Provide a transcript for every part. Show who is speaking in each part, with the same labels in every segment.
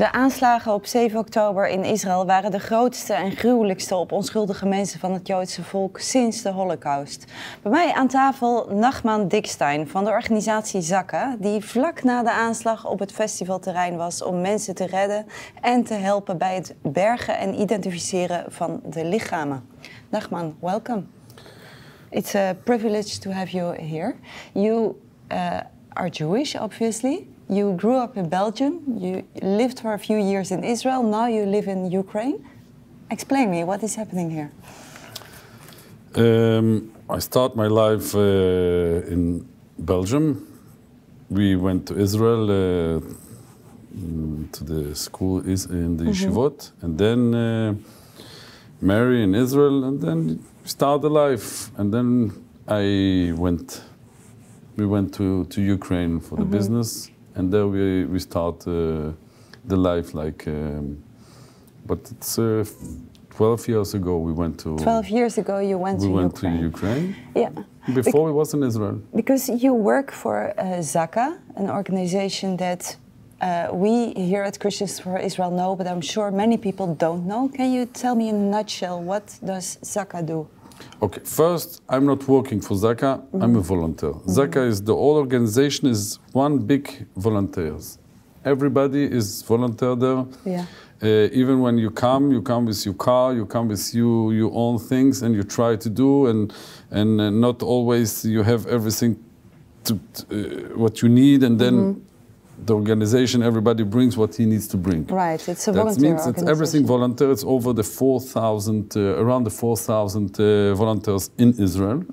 Speaker 1: De aanslagen op 7 oktober in Israël waren de grootste en gruwelijkste op onschuldige mensen van het Joodse volk sinds de Holocaust. Bij mij aan tafel Nachman Dickstein van de organisatie ZAKA, die vlak na de aanslag op het festivalterrein was om mensen te redden en te helpen bij het bergen en identificeren van de lichamen. Nachman, welcome. It's a privilege to have you here. You are Jewish, obviously. You grew up in Belgium, you lived for a few years in Israel, now you live in Ukraine. Explain me, what is happening here?
Speaker 2: I start my life in Belgium. We went to Israel to the school in the yeshivot, and then marry in Israel, and then start a life. And then we went to Ukraine for the business. And there we start the life but it's 12 years ago we went to...
Speaker 1: 12 years ago you went to Ukraine.
Speaker 2: We went to Ukraine.
Speaker 1: Yeah.
Speaker 2: Before we was in Israel.
Speaker 1: Because you work for ZAKA, an organization that we here at Christians for Israel know, but I'm sure many people don't know. Can you tell me in a nutshell, what does ZAKA do?
Speaker 2: Okay, first, I'm not working for ZAKA, I'm a volunteer. ZAKA is the whole organization is one big volunteers. Everybody is volunteer there.
Speaker 1: Yeah.
Speaker 2: Even when you come with your car, you come with your own things, and you try to do, and not always you have everything what you need, and then the organization, everybody brings what he needs to bring.
Speaker 1: Right, it's a volunteer
Speaker 2: That means
Speaker 1: organization.
Speaker 2: it's everything volunteer. It's over the 4,000, around the 4,000 volunteers in Israel.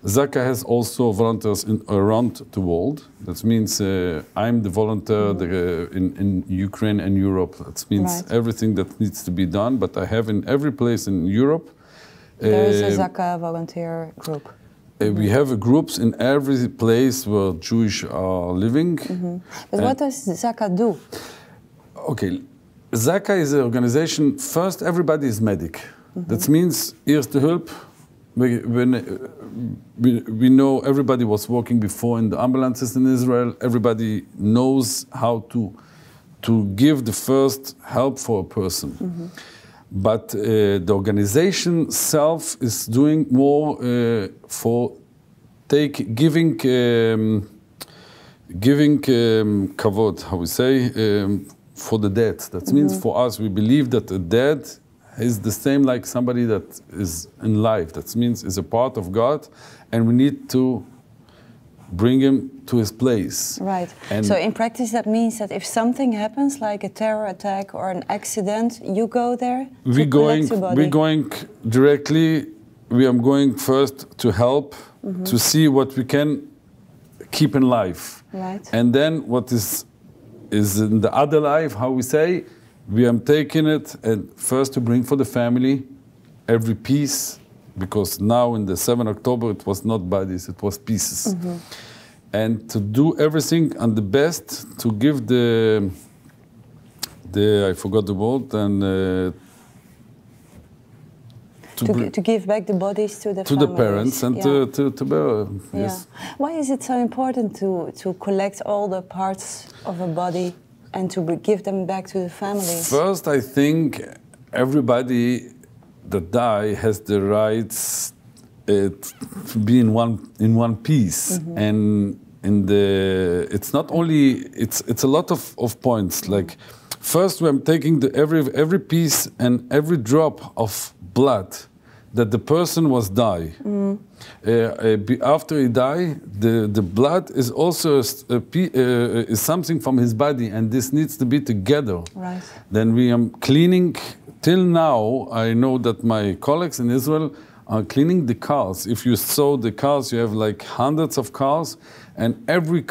Speaker 2: ZAKA has also volunteers around the world. That means I'm the volunteer in Ukraine and Europe. That means everything that needs to be done. But I have in every place in Europe.
Speaker 1: There is a ZAKA volunteer group.
Speaker 2: We have groups in every place where Jewish are living.
Speaker 1: But what does ZAKA do?
Speaker 2: Okay, ZAKA is an organization, first everybody is medic. That means eerste hulp. We know everybody was working before in the ambulances in Israel. Everybody knows how to give the first help for a person. But the organization self is doing more for giving kavod, how we say, for the dead. That means for us, we believe that the dead is the same like somebody that is in life. That means is a part of God, and we need to bring him to his place.
Speaker 1: Right.
Speaker 2: And
Speaker 1: so in practice that means that if something happens, like a terror attack or an accident, you go there to collect the body?
Speaker 2: We're going directly, we are going first to help, to see what we can keep in life.
Speaker 1: Right.
Speaker 2: And then what is in the other life, how we say, we are taking it and first to bring for the family every piece, because now in the 7 October it was not bodies, it was pieces. And to do everything on the best, to give the I forgot the word, and
Speaker 1: to give back the bodies to the
Speaker 2: to
Speaker 1: families.
Speaker 2: the parents and to bear. Yes.
Speaker 1: Why is it so important to collect all the parts of a body and to give them back to the families?
Speaker 2: First, I think everybody that die has the rights to be in one piece, and it's not only it's a lot of points. Like first, I'm taking every piece and every drop of blood that the person was die. After he die, the blood is also is something from his body, and this needs to be together.
Speaker 1: Right.
Speaker 2: Then we are cleaning. Till now, I know that my colleagues in Israel are cleaning the cars. If you saw the cars, you have like hundreds of cars, and every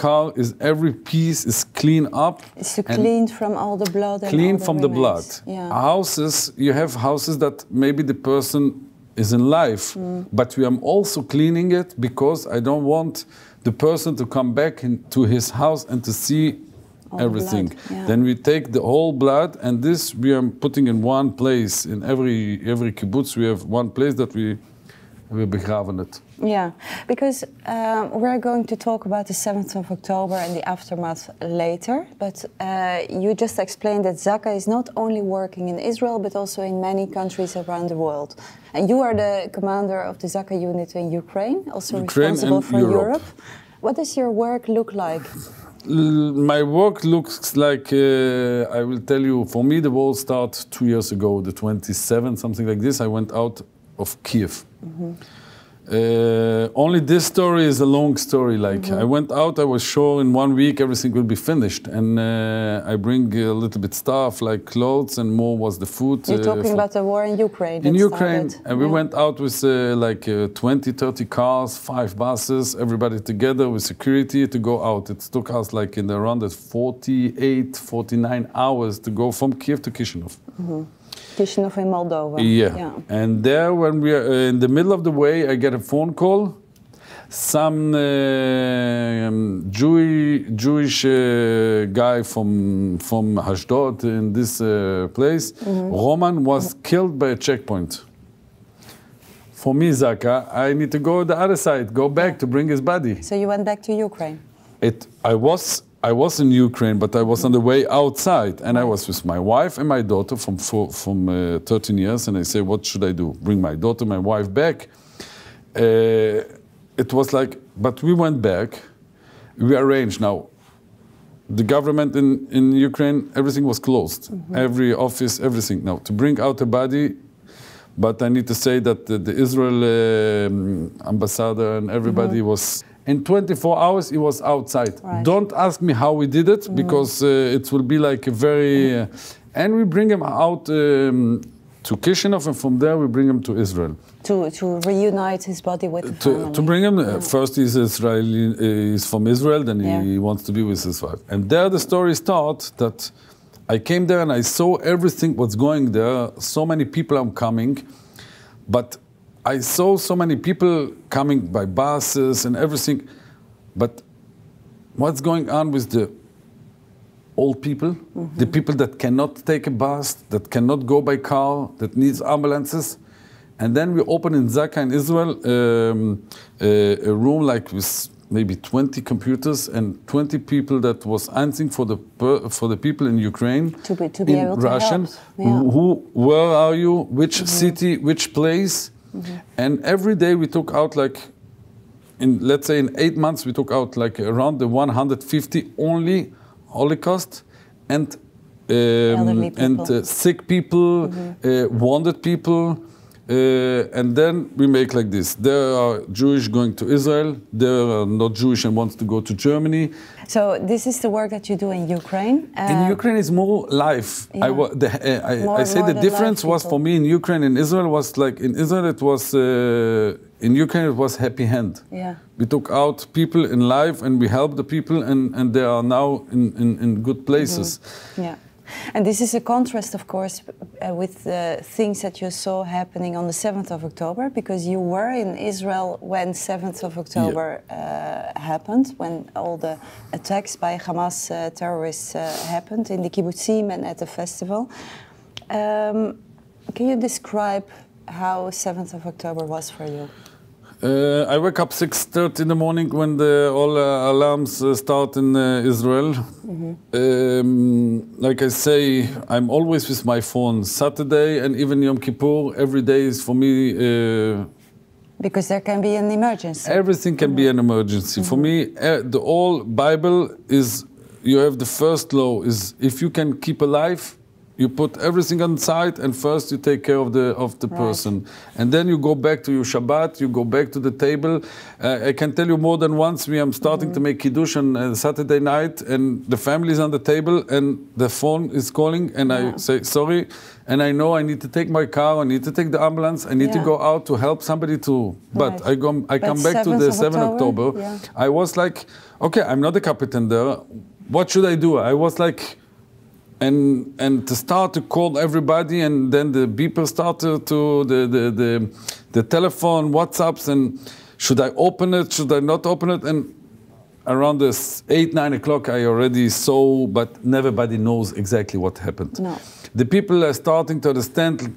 Speaker 2: piece is cleaned up.
Speaker 1: It's cleaned from all the blood.
Speaker 2: Clean from the blood.
Speaker 1: Yeah.
Speaker 2: Houses, you have houses that maybe the person is in life, but we are also cleaning it because I don't want the person to come back to his house and to see all everything. Then we take the whole blood, and this we are putting in one place. In every kibbutz we have one place that we We begraven het.
Speaker 1: Yeah, because we're going to talk about the 7th of October and the aftermath later. But you just explained that ZAKA is not only working in Israel, but also in many countries around the world. And you are the commander of the ZAKA unit in Ukraine, also responsible for Europe. What does your work look like?
Speaker 2: My work looks like, I will tell you, for me the war started 2 years ago, the 27th, something like this. I went out of Kiev. Only this story is a long story. Like I went out, I was sure in 1 week everything will be finished, and I bring a little bit stuff like clothes, and more was the food.
Speaker 1: You're talking about the war in Ukraine.
Speaker 2: In Ukraine, and we went out with like 20, 30 cars, 5 buses, everybody together with security to go out. It took us like in around 48, 49 hours to go from Kiev to Chisinau.
Speaker 1: Chisinau in Moldova.
Speaker 2: Yeah. And there, when we are in the middle of the way, I get a phone call. Some Jewish guy from Ashdod in this place, Roman, was killed by a checkpoint. For me, ZAKA, I need to go the other side, go back to bring his body.
Speaker 1: So you went back to Ukraine?
Speaker 2: I was in Ukraine, but I was on the way outside, and I was with my wife and my daughter from 13 years, and I say, what should I do? Bring my daughter, my wife back? It was like, but we went back, we arranged now. The government in Ukraine, everything was closed. Every office, everything. Now, to bring out a body, but I need to say that the Israel ambassador and everybody was... In 24 hours, he was outside. Right. Don't ask me how we did it, because it will be like a very... and we bring him out to Chisinau, and from there we bring him to Israel.
Speaker 1: To reunite his body with the family.
Speaker 2: To bring him, first he's Israeli, he's from Israel, then he wants to be with his wife. And there the story starts that I came there and I saw everything what's going there. So many people are coming, but I saw so many people coming by buses and everything, but what's going on with the old people, the people that cannot take a bus, that cannot go by car, that needs ambulances? And then we open in ZAKA in Israel a room like with maybe 20 computers and 20 people that was answering for the people in Ukraine,
Speaker 1: to be
Speaker 2: in
Speaker 1: able
Speaker 2: Russian,
Speaker 1: to help.
Speaker 2: where are you, which city, which place? And every day we took out like, let's say in 8 months, we took out like around the 150 only Holocaust and sick people, wounded people. And then we make like this. There are Jewish going to Israel. There are not Jewish and wants to go to Germany.
Speaker 1: So this is the work that you do in Ukraine?
Speaker 2: In Ukraine is more life. Yeah. I say the difference was for me in Ukraine. In Israel was like, in Israel it was, in Ukraine it was happy hand.
Speaker 1: Yeah.
Speaker 2: We took out people in life and we helped the people, and they are now in good places.
Speaker 1: Yeah. And this is a contrast, of course, with the things that you saw happening on the 7th of October, because you were in Israel when 7th of October happened, when all the attacks by Hamas terrorists happened in the kibbutzim and at the festival. Can you describe how 7th of October was for you?
Speaker 2: I wake up 6:30 in the morning when all alarms start in Israel. Like I say, I'm always with my phone. Saturday and even Yom Kippur, every day is for me...
Speaker 1: because there can be an emergency.
Speaker 2: Everything can be an emergency. For me, the whole Bible is, you have the first law, is if you can keep alive, you put everything on the side, and first you take care of the person. And then you go back to your Shabbat, you go back to the table. I can tell you more than once, I'm starting to make Kiddush on Saturday night, and the family is on the table, and the phone is calling, and I say, sorry, and I know I need to take my car, I need to take the ambulance, I need to go out to help somebody to... But I come back to the 7th October. I was like, okay, I'm not a captain there. What should I do? I was like... And to start to call everybody, and then the beeper started to the telephone, WhatsApps, and should I open it? Should I not open it? And around 8, 9 o'clock, I already saw, but nobody knows exactly what happened.
Speaker 1: No.
Speaker 2: The people are starting to understand.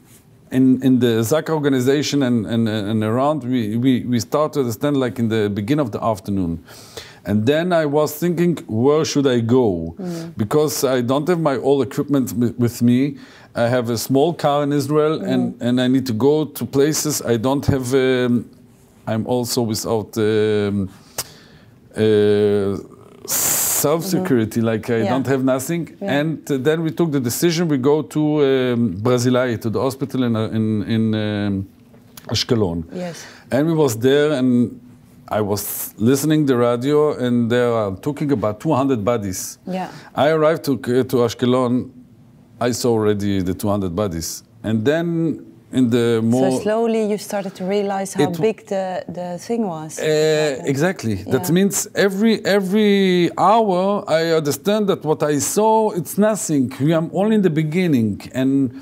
Speaker 2: in the ZAKA organization and around, we start to understand like in the beginning of the afternoon. And then I was thinking, where should I go? Because I don't have my all equipment with me. I have a small car in Israel, and I need to go to places. I don't have, I'm also without self-security, like I don't have nothing. And then we took the decision, we go to Brasilia, to the hospital in Ashkelon.
Speaker 1: Yes.
Speaker 2: And we was there, and I was listening the radio, and they are talking about 200 bodies.
Speaker 1: Yeah.
Speaker 2: I arrived to Ashkelon, I saw already the 200 bodies. And then in the more...
Speaker 1: So slowly you started to realize how big the thing was.
Speaker 2: Exactly. Yeah. That means every hour I understand that what I saw, it's nothing. We are only in the beginning. And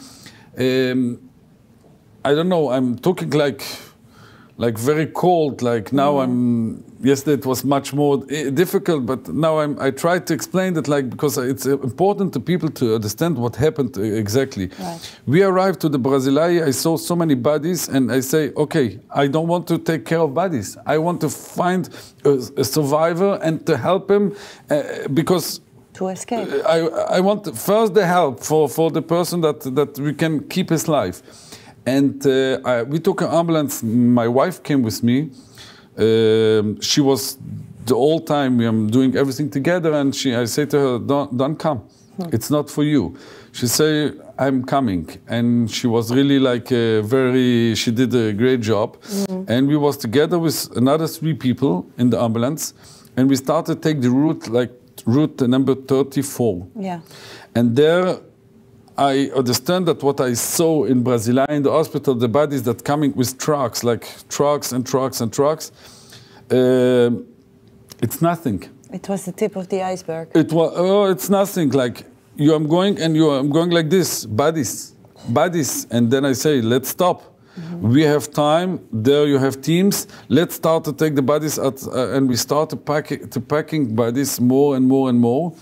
Speaker 2: I don't know, I'm talking like very cold, like now yesterday it was much more difficult, but now I try to explain that, like, because it's important to people to understand what happened exactly.
Speaker 1: Right.
Speaker 2: We arrived to the Brasilia, I saw so many bodies, and I say, okay, I don't want to take care of bodies. I want to find a survivor and to help him, because
Speaker 1: to escape.
Speaker 2: I want first the help for the person that we can keep his life. And we took an ambulance. My wife came with me. She was the whole time I'm doing everything together, and I say to her, "Don't come. It's not for you." She say, "I'm coming," and she was really like she did a great job. And we was together with another 3 people in the ambulance, and we started to take the route number 34.
Speaker 1: Yeah.
Speaker 2: And there, I understand that what I saw in Brasilia in the hospital, the bodies that coming with trucks, like trucks and trucks and trucks, it's nothing.
Speaker 1: It was the tip of the iceberg.
Speaker 2: It was, it's nothing. Like I'm going like this, bodies, and then I say, let's stop. We have time. There you have teams. Let's start to take the bodies and we start to packing bodies more and more and more.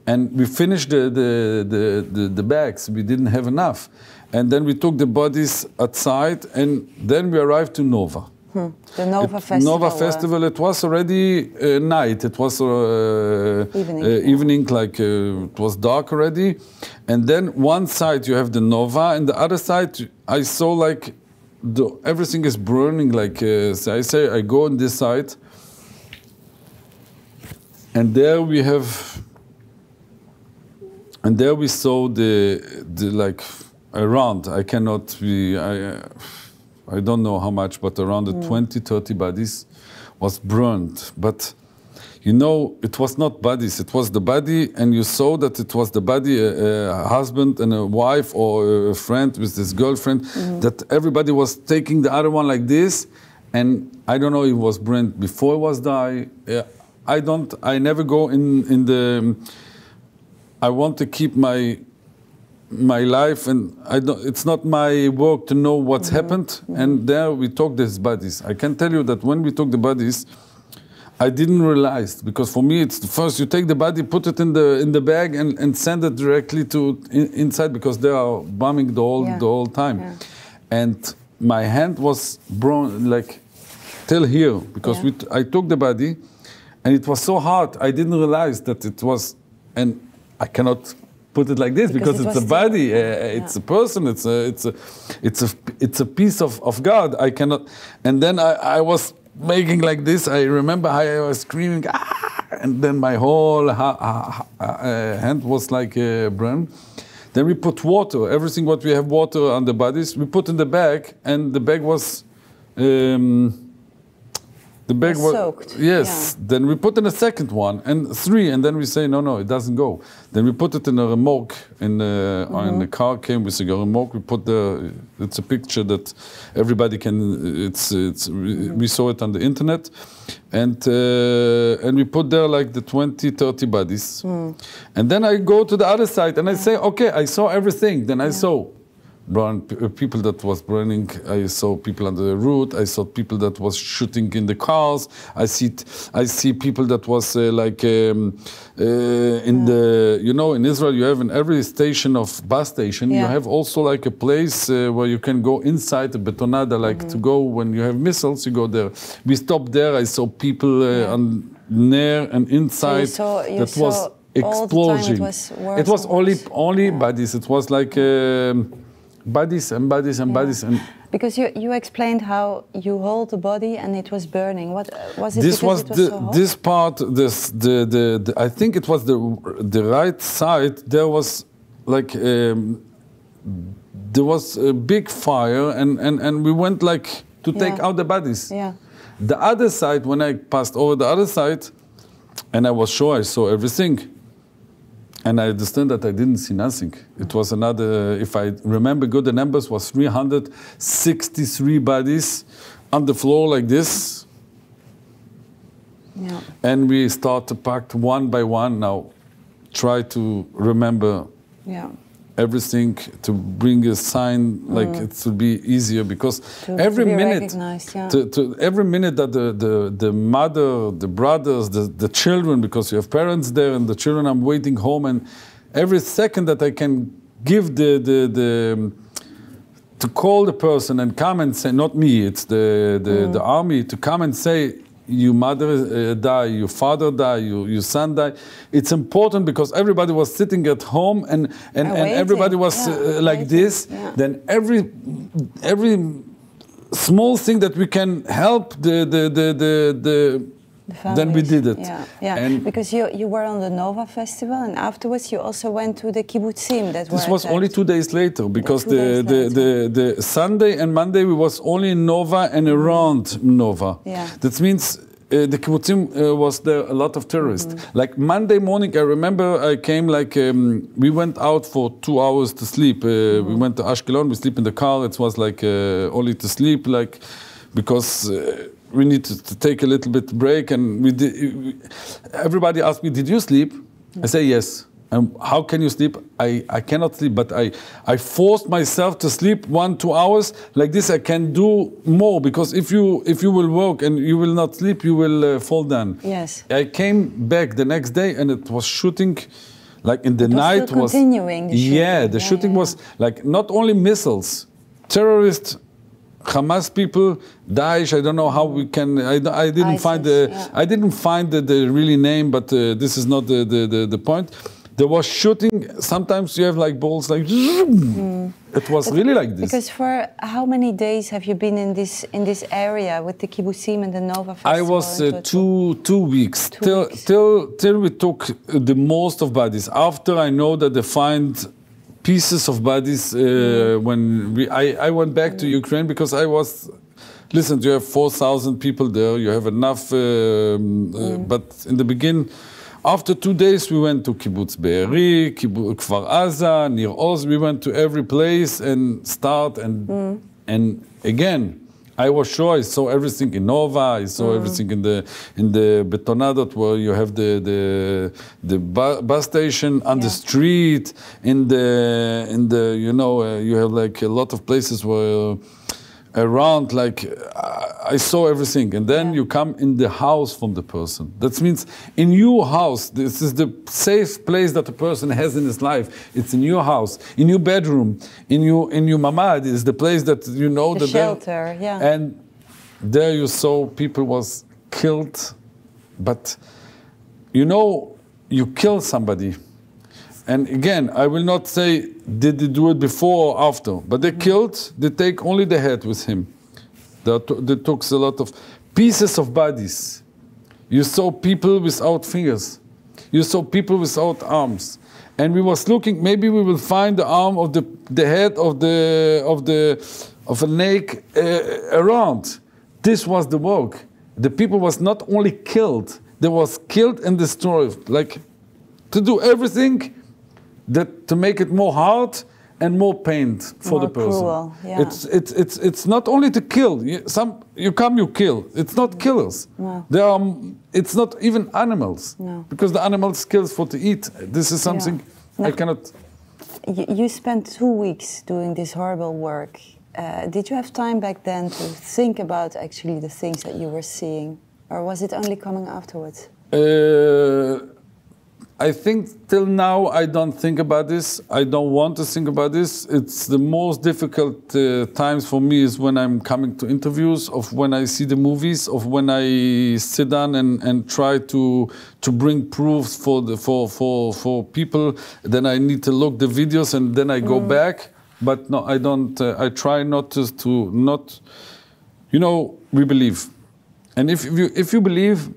Speaker 2: And we finished the bags. We didn't have enough. And then we took the bodies outside, and then we arrived to Nova.
Speaker 1: The Nova Festival.
Speaker 2: Nova Festival, it was already night. It was evening, like it was dark already. And then one side you have the Nova, and the other side I saw like everything is burning. Like so I say, I go on this side, and there we have... And there we saw the like around, I cannot be, I don't know how much, but around the 20, 30 bodies was burned. But you know, it was not bodies, it was the body, and you saw that it was the body, a husband and a wife or a friend with this girlfriend, that everybody was taking the other one like this, and I don't know if it was burned before it was died. I never go in the... I want to keep my life, and it's not my work to know what's happened. And there we took these bodies. I can tell you that when we took the bodies, I didn't realize, because for me it's first you take the body, put it in the bag, and send it directly to inside, because they are bombing the whole time. Yeah. And my hand was burned like till here, because I took the body, and it was so hard. I didn't realize that it was I cannot put it like this because it's a body, it's a person, it's a piece of God. I cannot. And then I was making like this. I remember how I was screaming, and then my whole hand was like burned. Then we put water. Everything what we have water on the bodies, we put in the bag, and the bag was. The bag was
Speaker 1: soaked.
Speaker 2: Yes. Yeah. Then we put in a second one and 3, and then we say no, it doesn't go. Then we put it in a remorque in the car came with a remorque. We put it's a picture that everybody can. We saw it on the internet, and we put there like the 20, 30 bodies, and then I go to the other side and I say, okay, I saw everything. Then I saw people that was burning. I saw people under the road. I saw people that was shooting in the cars. I see people that was in the, you know, in Israel you have in every station of bus station you have also like a place where you can go inside the betonada, like to go when you have missiles, you go there. We stopped there. I saw people near and inside.
Speaker 1: So
Speaker 2: that was explosion. It was only bodies. It was like bodies and bodies and bodies. And
Speaker 1: because you explained how you hold the body and it was burning. What was it?
Speaker 2: This was
Speaker 1: it was so hot?
Speaker 2: this part. The I think it was the right side. There was like there was a big fire and we went like to take out the bodies.
Speaker 1: Yeah.
Speaker 2: The other side, when I passed over the other side, and I was sure I saw everything. And I understand that I didn't see nothing. It was another, if I remember good, the numbers was 363 bodies on the floor like this.
Speaker 1: Yeah.
Speaker 2: And we start to pack one by one. Now, try to remember everything, to bring a sign, like it will be easier, because every minute, every minute that the mother, the brothers, the children, because you have parents there and the children are waiting home, and every second that I can give to call the person and come and say, not me, it's the army, to come and say, your mother die, your father die, your son die. It's important because everybody was sitting at home and everybody was like this. Yeah. Then every small thing that we can help the then we did it.
Speaker 1: Yeah, yeah. And because you were on the Nova Festival, and afterwards you also went to the kibbutzim.
Speaker 2: This was only 2 days later, because the Sunday and Monday we was only in Nova and around Nova. Yeah. That means the kibbutzim was there a lot of terrorists. Like Monday morning, I remember I came like we went out for 2 hours to sleep. We went to Ashkelon. We sleep in the car. It was like only to sleep, like because. We need to take a little bit break, and everybody asked me, "Did you sleep?" I say yes. And how can you sleep? I cannot sleep, but I forced myself to sleep 1-2 hours. Like this, I can do more, because if you will work and you will not sleep, you will fall down.
Speaker 1: Yes.
Speaker 2: I came back the next day, and it was shooting. Like in the night
Speaker 1: was continuing.
Speaker 2: The shooting was like not only missiles, terrorists. Hamas people, Daesh. I don't know how we can. I didn't ISIS, find I didn't find the really name, but this is not the point. There was shooting. Sometimes you have like balls like. It was really like this.
Speaker 1: Because for how many days have you been in this area with the kibbutzim and the Nova Festival?
Speaker 2: I was 2 weeks till we took the most of bodies. After I know that they find pieces of bodies when I went back to Ukraine, because I was, listen, you have 4,000 people there, you have enough, but in the beginning, after 2 days we went to Kibbutz Be'eri, Kfar Aza, Nir Oz, we went to every place and and again, I was sure I saw everything in Nova. I saw everything in the Betonadot, where you have the bus station on the street. In the you know you have like a lot of places where around, like I saw everything. And then you come in the house from the person. That means in your house. This is the safe place that a person has in his life. It's in your house, in your bedroom, in your mamad. Is the place that you know
Speaker 1: the shelter. Yeah.
Speaker 2: And there you saw people was killed, but you know you kill somebody. And again, I will not say did they do it before or after, but they killed, they take only the head with him. They took a lot of pieces of bodies. You saw people without fingers. You saw people without arms. And we was looking, maybe we will find the arm of the head of a snake around. This was the work. The people was not only killed, they was killed and destroyed. Like to do everything to make it more hard and more pain for the person.
Speaker 1: Cruel, yeah.
Speaker 2: It's not only to kill. You kill. It's not killers. No. It's not even animals. No. Because the animals kills for to eat. This is something I cannot.
Speaker 1: You spent 2 weeks doing this horrible work. Did you have time back then to think about actually the things that you were seeing? Or was it only coming afterwards?
Speaker 2: I think till now I don't think about this. I don't want to think about this. It's the most difficult times for me is when I'm coming to interviews, of when I see the movies, of when I sit down and try to bring proofs for people. Then I need to look the videos and then I go back. But no, I don't. I try not to not. You know, we believe, and if you believe.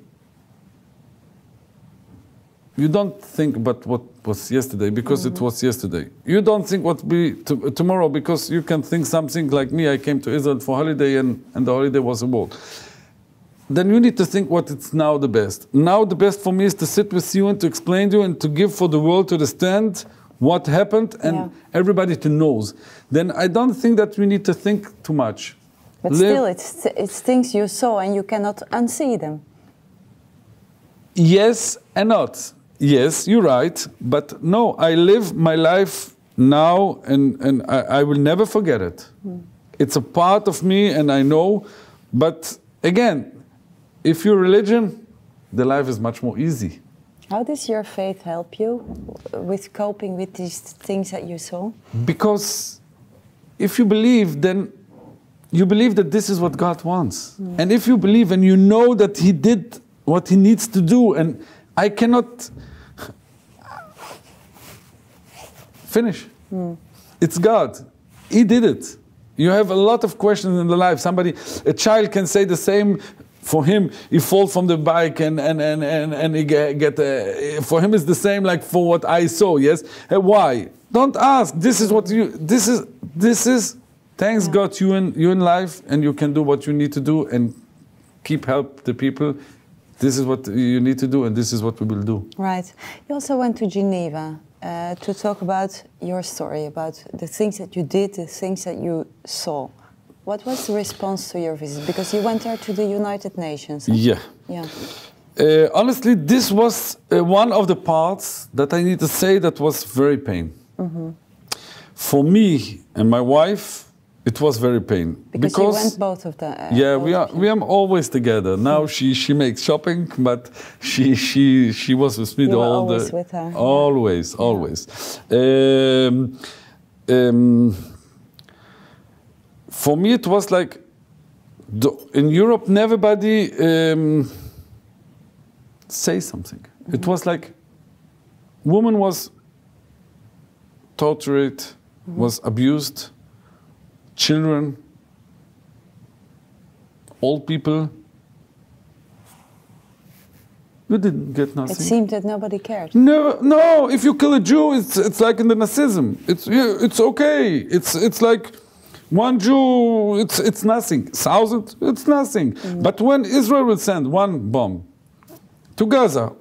Speaker 2: You don't think about what was yesterday because it was yesterday. You don't think what will be tomorrow because you can think something like me. I came to Israel for holiday and the holiday was a war. Then you need to think what it's now the best. Now the best for me is to sit with you and to explain to you and to give for the world to understand what happened and everybody to knows. Then I don't think that we need to think too much.
Speaker 1: But still, it's things you saw and you cannot unsee them.
Speaker 2: Yes and not. Yes, you're right, but no, I live my life now and I will never forget it. It's a part of me and I know, but again, if you're religion, the life is much more easy.
Speaker 1: How does your faith help you with coping with these things that you saw? Because
Speaker 2: if you believe, then you believe that this is what God wants. And if you believe and you know that He did what He needs to do, and I cannot finish. It's God. He did it. You have a lot of questions in the life. A child can say the same. For him, he falls from the bike and he for him it's the same like for what I saw. Yes. Why? Don't ask. This is what you. This is. Thanks God you in life and you can do what you need to do and help the people. This is what you need to do and this is what we will do.
Speaker 1: Right. You also went to Geneva to talk about your story, about the things that you did, the things that you saw. What was the response to your visit? Because you went there to the United Nations.
Speaker 2: Huh? Yeah. Honestly, this was one of the parts that I need to say that was very pain. For me and my wife, it was very pain.
Speaker 1: Because you went both of them.
Speaker 2: We are always together. Now she makes shopping, but she was with me
Speaker 1: always with her.
Speaker 2: Always. For me, it was like in Europe, nobody say something. It was like woman was tortured, was abused. Children, old people, you didn't get nothing.
Speaker 1: It seemed that nobody cared.
Speaker 2: No. If you kill a Jew, it's like in the Nazism. It's okay. It's like one Jew. It's nothing. 1,000, it's nothing. But when Israel will send one bomb to Gaza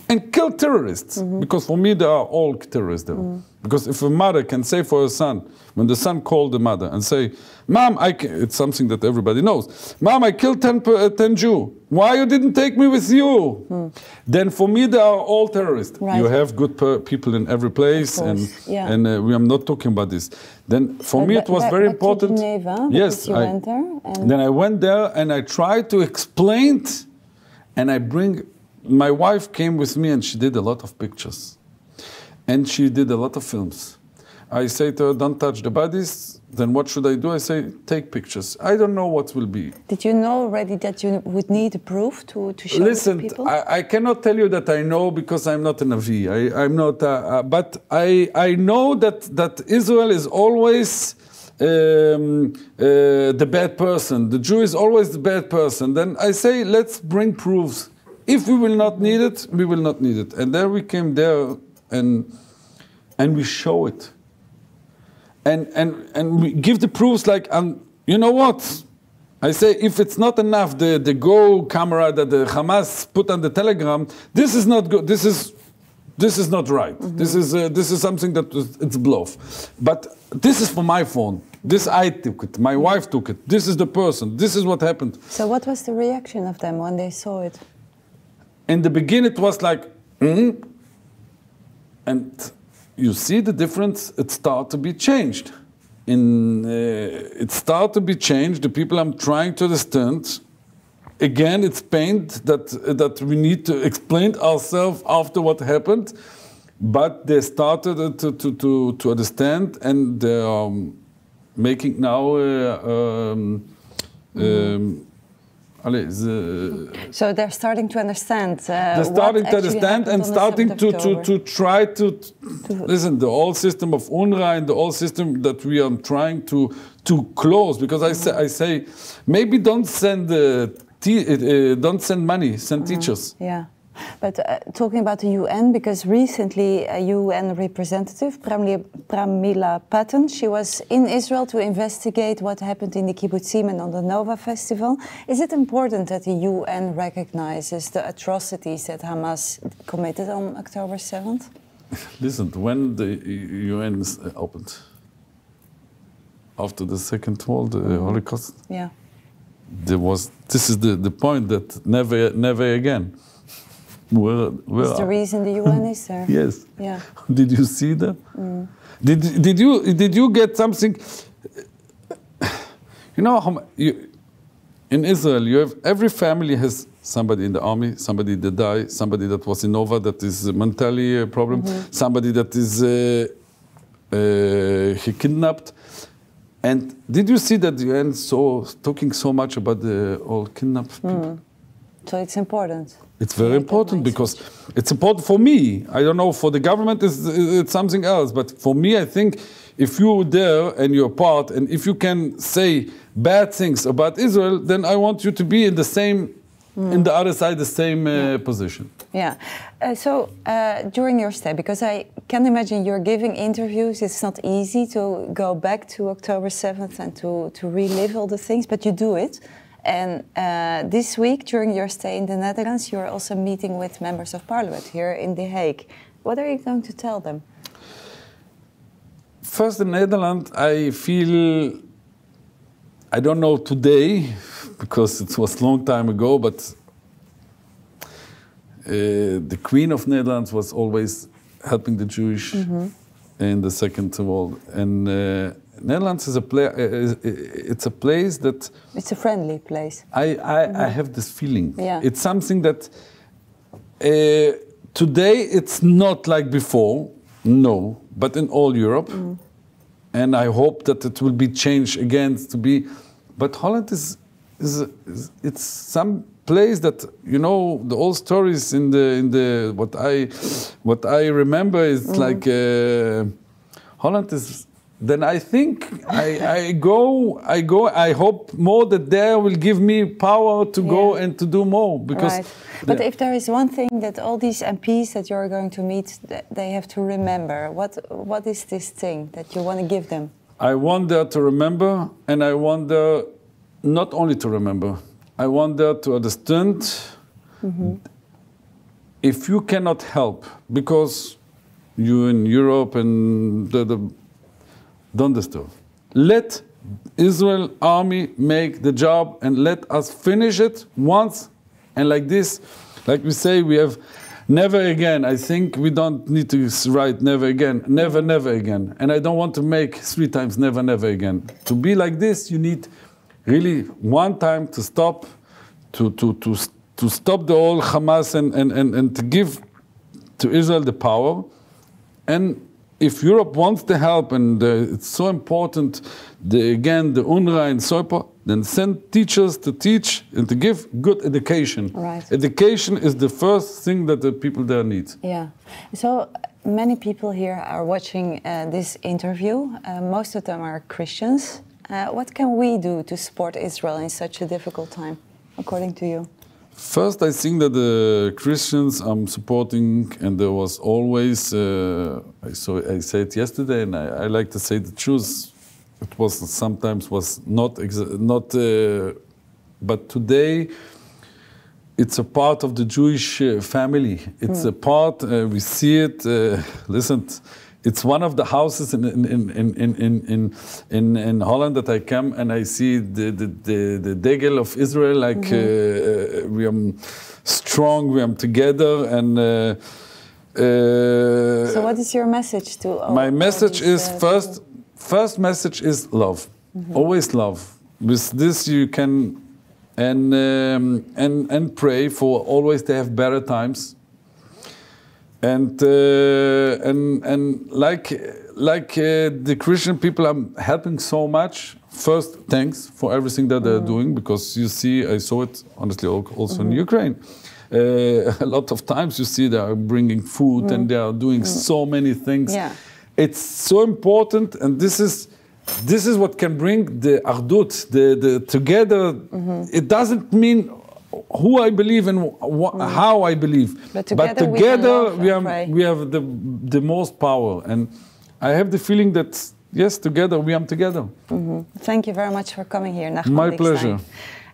Speaker 2: and kill terrorists, because for me they are all terrorists there. Because if a mother can say for her son, when the son called the mother and say, "Mom, it's something that everybody knows. Mom, I killed 10 Jews. Why you didn't take me with you?" Then for me they are all terrorists. Right. You have good people in every place, and we are not talking about this. Then for me it was very important.
Speaker 1: Geneva,
Speaker 2: yes,
Speaker 1: you went there. And
Speaker 2: then I went there and I tried to explain, and I bring. My wife came with me and she did a lot of pictures. And she did a lot of films. I say to her, don't touch the bodies. Then what should I do? I say, take pictures. I don't know what will be.
Speaker 1: Did you know already that you would need a proof to show
Speaker 2: Listen,
Speaker 1: to people?
Speaker 2: I cannot tell you that I know because I'm not a Navi. I'm not, but I know that Israel is always the bad person. The Jew is always the bad person. Then I say, let's bring proofs. If we will not need it, we will not need it. And there we came there and we show it. And we give the proofs like, you know what? I say, if it's not enough, the Go camera that the Hamas put on the Telegram, this is not good. This is not right. This is something that it's bluff. But this is for my phone. This I took it. My wife took it. This is the person. This is what happened.
Speaker 1: So what was the reaction of them when they saw it? In
Speaker 2: the beginning, it was like, and you see the difference, it starts to be changed. It starts to be changed. The people I'm trying to understand, again, it's pain that we need to explain ourselves after what happened, but they started to understand, and they're making now
Speaker 1: so they're starting to understand.
Speaker 2: They're starting to understand and starting to try to listen. The whole system of UNRWA and the whole system that we are trying to close. Because I say maybe don't send money, send teachers.
Speaker 1: Yeah. But talking about the UN, because recently a UN representative, Pramila Patten, she was in Israel to investigate what happened in the kibbutzim and on the Nova Festival. Is it important that the UN recognizes the atrocities that Hamas committed on October 7th?
Speaker 2: Listen, when the UN opened, after the Second World Holocaust,
Speaker 1: yeah,
Speaker 2: this is the point that never again.
Speaker 1: That's the reason the UN is there.
Speaker 2: Yes.
Speaker 1: Yeah.
Speaker 2: Did you see that? Mm. Did you get something? You know, in Israel, you have every family has somebody in the army, somebody that died, somebody that was in Nova that is mentally a problem, somebody that is he kidnapped. And did you see that the UN talking so much about the all kidnapped people?
Speaker 1: So it's important.
Speaker 2: It's very important because it's important for me. I don't know, for the government it's something else. But for me, I think if you're there and you're part, and if you can say bad things about Israel, then I want you to be in the same, in the other side, the same position.
Speaker 1: Yeah. So during your stay, because I can imagine you're giving interviews, it's not easy to go back to October 7th and to relive all the things, but you do it. And this week, during your stay in the Netherlands, you're also meeting with members of parliament here in The Hague. What are you going to tell them?
Speaker 2: First, in Netherlands, I feel, I don't know today, because it was a long time ago, but the Queen of Netherlands was always helping the Jewish in the Second World. And Netherlands is it's a place that...
Speaker 1: It's a friendly place.
Speaker 2: I have this feeling.
Speaker 1: Yeah.
Speaker 2: It's something that today it's not like before, no, but in all Europe. And I hope that it will be changed again to be... But Holland it's some place that, you know, the old stories in the what I remember is like Holland is... Then I think I hope more that there will give me power to go and to do more. Because
Speaker 1: right. But if there is one thing that all these MPs that you're going to meet, they have to remember, what is this thing that you want to give them?
Speaker 2: I want them to remember, and I want them not only to remember, I want them to understand if you cannot help, because you in Europe and don't disturb. Let Israel army make the job and let us finish it once. And like this, like we say, we have never again. I think we don't need to write never again, never, never again. And I don't want to make 3 times never, never again. To be like this, you need really one time to stop, to stop the whole Hamas and to give to Israel the power. And if Europe wants the help, and it's so important, again, the UNRWA and so important, then send teachers to teach and to give good education.
Speaker 1: Right.
Speaker 2: Education is the first thing that the people there need.
Speaker 1: Yeah. So many people here are watching this interview. Most of them are Christians. What can we do to support Israel in such a difficult time, according to you?
Speaker 2: First, I think that the Christians I'm supporting, and there was always, I said it yesterday, and I like to say the truth. It was sometimes was not, but today it's a part of the Jewish family. It's a part. We see it. Listen, it's one of the houses in Holland that I come and I see the degel of Israel, like we are strong, we are together, and
Speaker 1: So what is your message to all?
Speaker 2: My message
Speaker 1: all
Speaker 2: is first message is love. Always love. With this you can and pray for always to have better times. And like the Christian people are helping so much. First, thanks for everything that they're doing, because you see, I saw it honestly also in Ukraine. A lot of times you see they are bringing food and they are doing so many things.
Speaker 1: Yeah.
Speaker 2: It's so important, and this is what can bring the ardut, the together. It doesn't mean who I believe and how I believe, but together we have the most power, and I have the feeling that yes, together we are together.
Speaker 1: Thank you very much for coming here, Nachman
Speaker 2: My
Speaker 1: Dickstein.
Speaker 2: pleasure.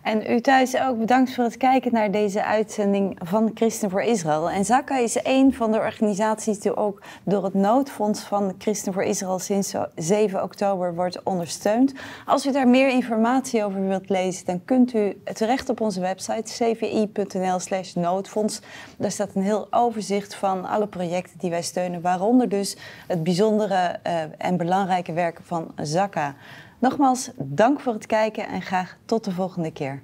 Speaker 1: En u thuis ook bedankt voor het kijken naar deze uitzending van Christen voor Israël. En ZAKA is een van de organisaties die ook door het noodfonds van Christen voor Israël sinds 7 oktober wordt ondersteund. Als u daar meer informatie over wilt lezen, dan kunt u terecht op onze website cvi.nl/noodfonds. Daar staat een heel overzicht van alle projecten die wij steunen, waaronder dus het bijzondere en belangrijke werk van ZAKA. Nogmaals, dank voor het kijken en graag tot de volgende keer.